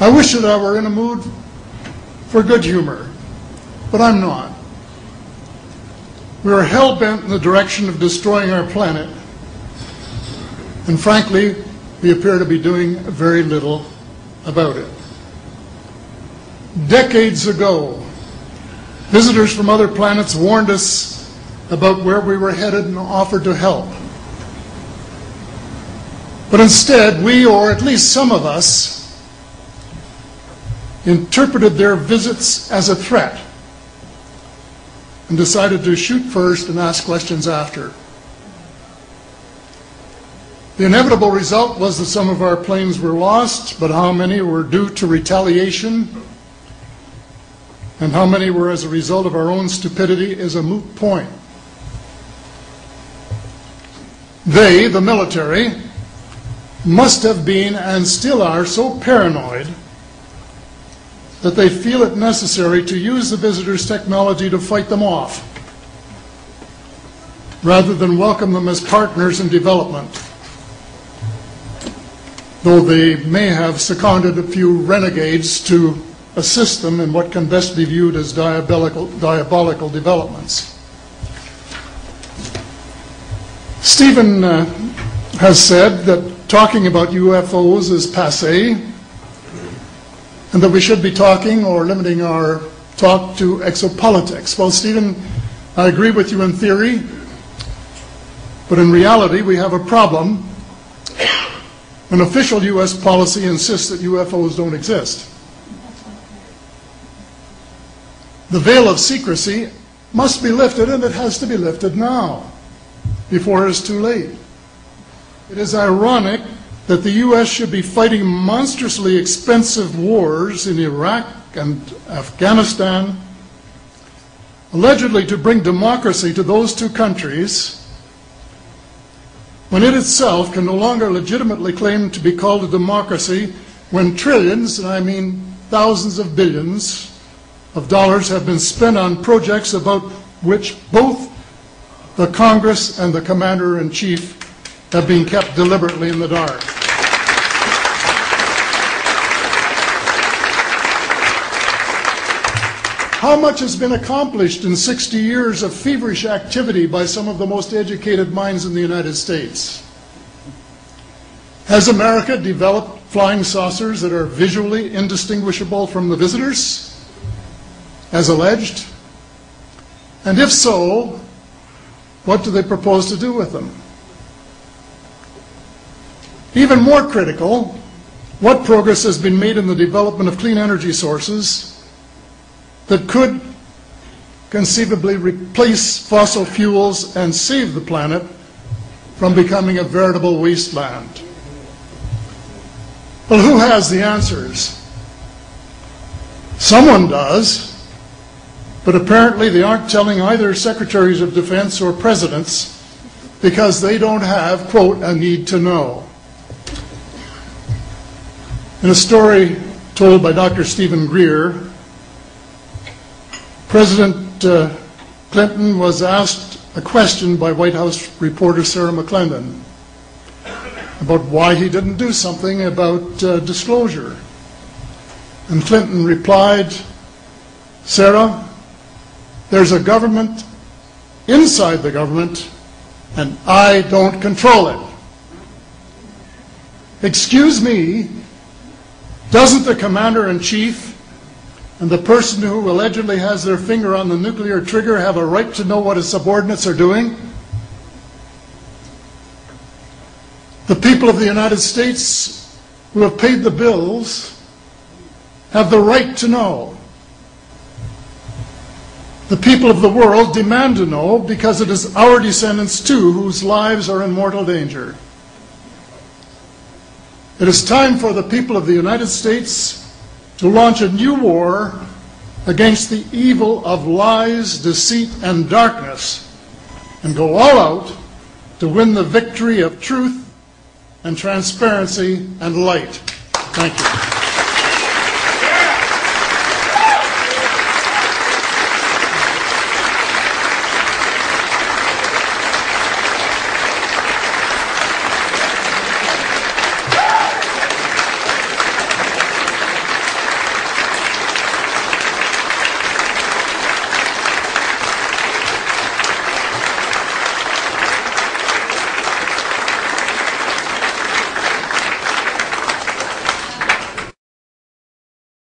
I wish that I were in a mood for good humor, but I'm not. We are hell-bent in the direction of destroying our planet, and frankly, we appear to be doing very little about it. Decades ago, visitors from other planets warned us about where we were headed and offered to help. But instead, we, or at least some of us, interpreted their visits as a threat and decided to shoot first and ask questions after. The inevitable result was that some of our planes were lost, but how many were due to retaliation and how many were as a result of our own stupidity is a moot point. They, the military, must have been and still are so paranoid that they feel it necessary to use the visitors' technology to fight them off, rather than welcome them as partners in development, though they may have seconded a few renegades to assist them in what can best be viewed as diabolical developments. Stephen has said that talking about UFOs is passé, and that we should be talking or limiting our talk to exopolitics. Well, Stephen, I agree with you in theory, but in reality we have a problem when official U.S. policy insists that UFOs don't exist. The veil of secrecy must be lifted, and it has to be lifted now, before it is too late. It is ironic that the U.S. should be fighting monstrously expensive wars in Iraq and Afghanistan, allegedly to bring democracy to those two countries, when it itself can no longer legitimately claim to be called a democracy, when trillions, and I mean thousands of billions of dollars, have been spent on projects about which both the Congress and the Commander-in-Chief have been kept deliberately in the dark. How much has been accomplished in 60 years of feverish activity by some of the most educated minds in the United States? Has America developed flying saucers that are visually indistinguishable from the visitors, as alleged? And if so, what do they propose to do with them? Even more critical, what progress has been made in the development of clean energy sources that could conceivably replace fossil fuels and save the planet from becoming a veritable wasteland? Well, who has the answers? Someone does, but apparently they aren't telling either secretaries of defense or presidents because they don't have, quote, a need to know. In a story told by Dr. Stephen Greer, President Clinton was asked a question by White House reporter Sarah McClendon about why he didn't do something about disclosure. And Clinton replied, "Sarah, there's a government inside the government, and I don't control it." Excuse me, doesn't the Commander-in-Chief and the person who allegedly has their finger on the nuclear trigger have a right to know what his subordinates are doing? The people of the United States who have paid the bills have the right to know. The people of the world demand to know because it is our descendants too whose lives are in mortal danger. It is time for the people of the United States to launch a new war against the evil of lies, deceit, and darkness, and go all out to win the victory of truth and transparency and light. Thank you.